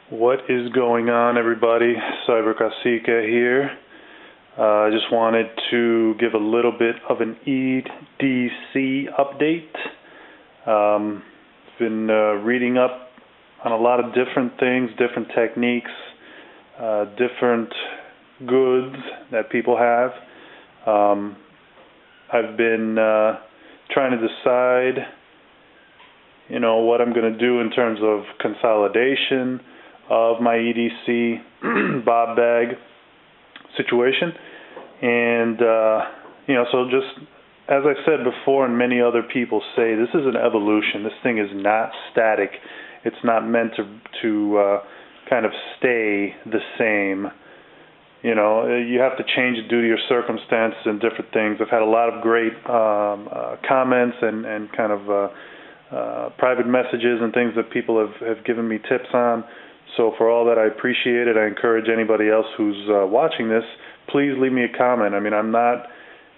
What is going on, everybody? Cyber Kasika here. I just wanted to give a little bit of an EDC update. Been reading up on a lot of different things, different techniques, different goods that people have. I've been trying to decide, what I'm going to do in terms of consolidation of my EDC Bob bag situation. And, so just as I said before, and many other people say, this is an evolution. This thing is not static. It's not meant to kind of stay the same. You have to change it due to your circumstances and different things. I've had a lot of great comments and kind of private messages and things that people have given me tips on. So for all that, I appreciate it. I encourage anybody else who's watching this, please leave me a comment. I mean, I'm not,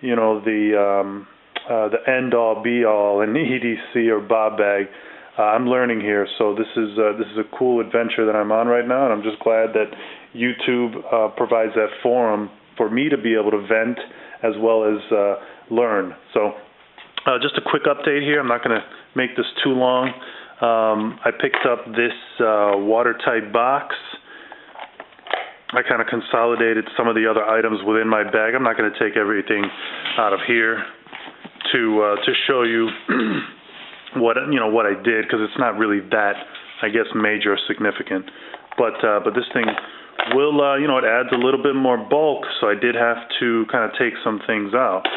the end-all, be-all in EDC or Bob bag. I'm learning here, so this is a cool adventure that I'm on right now, and I'm just glad that YouTube provides that forum for me to be able to vent as well as learn. So just a quick update here. I'm not going to make this too long. I picked up this watertight box. I kind of consolidated some of the other items within my bag. I'm not going to take everything out of here to show you what I did, because it's not really that, I guess, major or significant. But this thing will it adds a little bit more bulk, so I did have to kind of take some things out.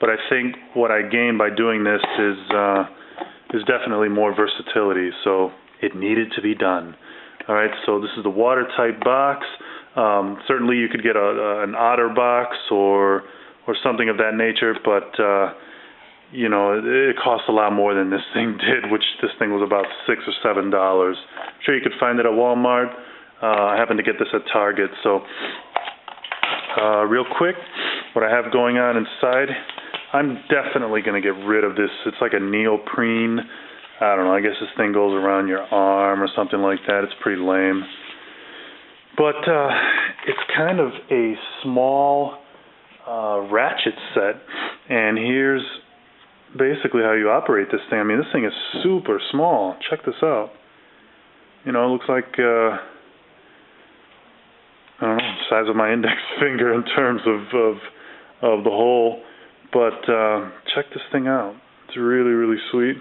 But I think what I gained by doing this is definitely more versatility, so it needed to be done. All right, so this is the watertight box. Certainly you could get an otter box or something of that nature, but it costs a lot more than this thing did, which this thing was about $6 or $7. I'm sure you could find it at Walmart. I happened to get this at Target. So real quick, what I have going on inside, I'm definitely going to get rid of this. It's like a neoprene. I don't know. I guess this thing goes around your arm or something like that. It's pretty lame. But it's kind of a small ratchet set. And here's basically how you operate this thing. I mean, this thing is super small. Check this out. It looks like, I don't know, the size of my index finger in terms of the hole. But check this thing out. It's really, really sweet.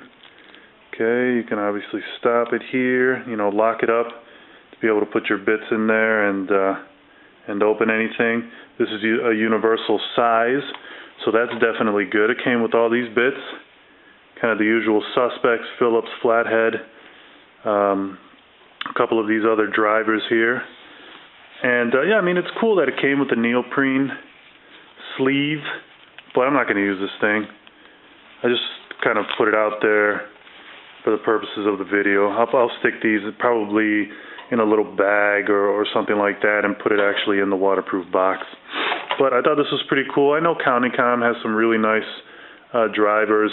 Okay, you can obviously stop it here, lock it up to be able to put your bits in there and open anything. This is a universal size, so that's definitely good. It came with all these bits, kind of the usual suspects, Phillips, flathead, a couple of these other drivers here. And yeah, I mean, it's cool that it came with the neoprene sleeve, but I'm not going to use this thing. I just kind of put it out there for the purposes of the video. I'll stick these probably in a little bag or something like that and put it actually in the waterproof box. But I thought this was pretty cool. I know CountyCom has some really nice drivers,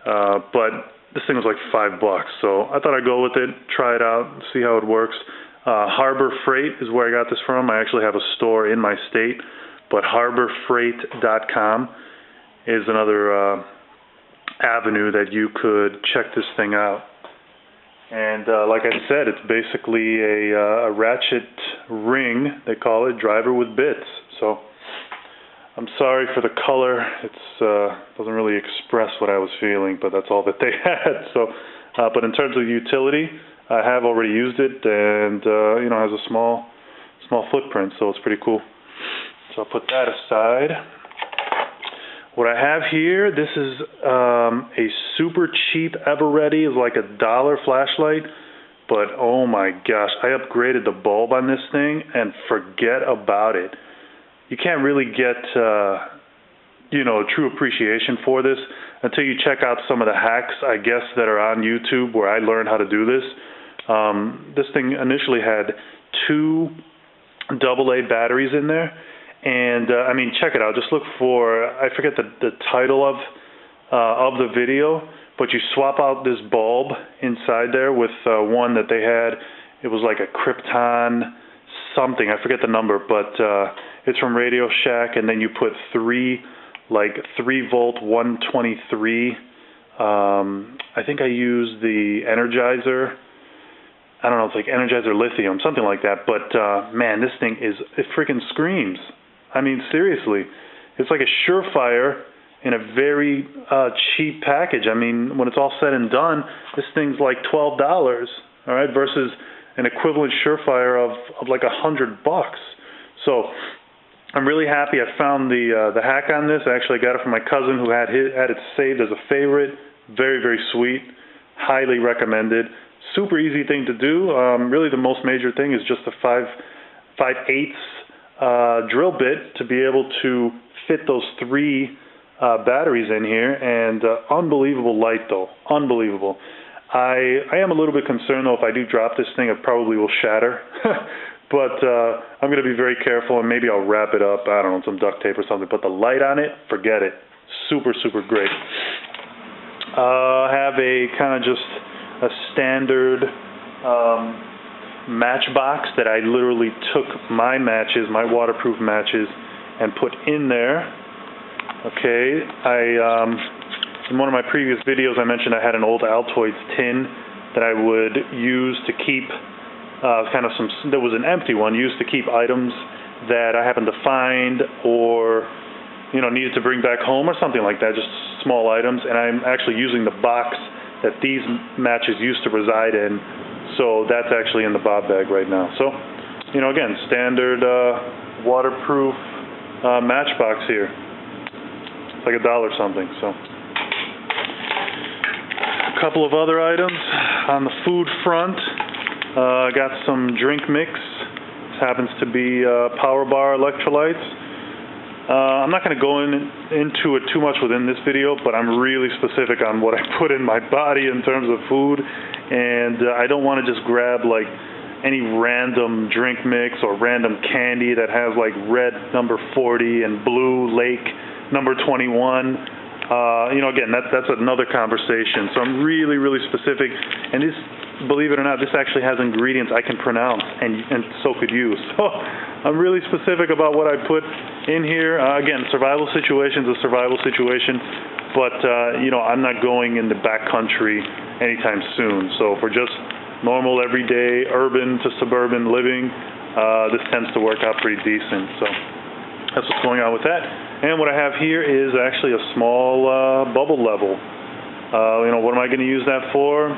but this thing was like $5, so I thought I'd go with it, try it out, see how it works. Harbor Freight is where I got this from. I actually have a store in my state, but harborfreight.com is another avenue that you could check this thing out. And like I said, it's basically a ratchet ring, they call it, driver with bits. So I'm sorry for the color. It's doesn't really express what I was feeling, but that's all that they had. So, but in terms of utility, I have already used it, and has a small footprint, so it's pretty cool. So I'll put that aside. What I have here, this is a super cheap Everready. It's like $1 flashlight, but oh my gosh, I upgraded the bulb on this thing and forget about it. You can't really get true appreciation for this until you check out some of the hacks, I guess, that are on YouTube where I learned how to do this. This thing initially had 2 AA batteries in there. And I mean, check it out. Just look for, I forget the title of the video, but you swap out this bulb inside there with one that they had It was like a Krypton something. I forget the number, but it's from Radio Shack, and then you put 3 volt 123. I think I used the Energizer. I don't know, it's like Energizer Lithium, something like that. But man, this thing it freaking screams. I mean, seriously, it's like a Surefire in a very cheap package. I mean, when it's all said and done, this thing's like $12, all right, versus an equivalent Surefire of like $100. So I'm really happy I found the hack on this. I actually got it from my cousin who had it saved as a favorite. Very, very sweet. Highly recommended. Super easy thing to do. Really the most major thing is just a 5/8 drill bit to be able to fit those 3 batteries in here, and unbelievable light though, unbelievable. I am a little bit concerned though, if I do drop this thing, it probably will shatter. But I'm going to be very careful, and maybe I'll wrap it up, I don't know, some duct tape or something. But the light on it, forget it. Super, super great. I have a kind of just a standard matchbox that I literally took my matches, my waterproof matches, and put in there. Okay, in one of my previous videos I mentioned I had an old Altoids tin that I would use to keep there was an empty one used to keep items that I happened to find or needed to bring back home or something like that, just small items. And I'm actually using the box that these matches used to reside in, so that's actually in the Bob bag right now. So again, standard waterproof matchbox here. It's like $1 something. So a couple of other items on the food front. I got some drink mix. This happens to be Power Bar electrolytes. I'm not going to go into it too much within this video, but I'm really specific on what I put in my body in terms of food, and I don't want to just grab like any random drink mix or random candy that has like red number 40 and blue Lake number 21. Again, that's another conversation. So I'm really, really specific, and this, believe it or not, this actually has ingredients I can pronounce, and so could you. So I'm really specific about what I put in here. Again, survival situation is a survival situation, but I'm not going in the backcountry anytime soon. So for just normal, everyday, urban to suburban living, this tends to work out pretty decent. So that's what's going on with that. And what I have here is actually a small bubble level. What am I going to use that for?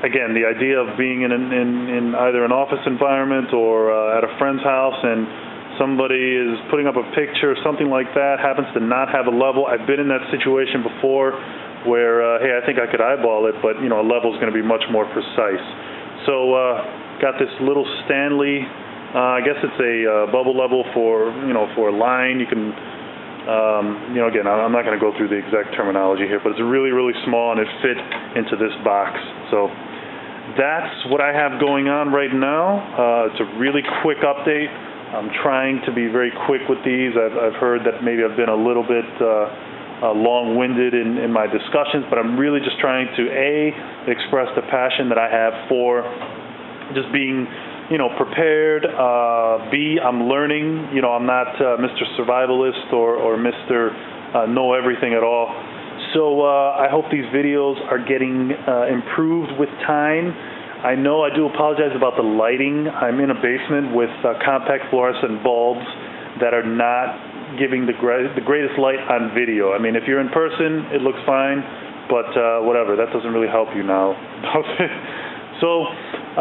Again, the idea of being in either an office environment or at a friend's house, and somebody is putting up a picture or something like that, happens to not have a level. I've been in that situation before where, hey, I think I could eyeball it, but, a level is going to be much more precise. So got this little Stanley, I guess it's a bubble level for a line. You can, again, I'm not going to go through the exact terminology here, but it's really, really small, and it fit into this box. So that's what I have going on right now. It's a really quick update. I'm trying to be very quick with these. I've heard that maybe I've been a little bit long-winded in my discussions, but I'm really just trying to express the passion that I have for just being prepared. B, I'm learning. I'm not Mr. Survivalist or Mr. Know Everything at all. So I hope these videos are getting improved with time. I know I do apologize about the lighting. I'm in a basement with compact fluorescent bulbs that are not giving the greatest light on video. I mean, if you're in person, it looks fine, but whatever, that doesn't really help you now. So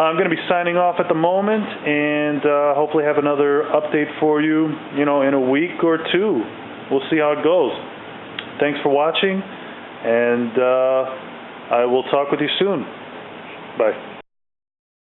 I'm going to be signing off at the moment, and hopefully have another update for you, in a week or two. We'll see how it goes. Thanks for watching, and I will talk with you soon. Bye.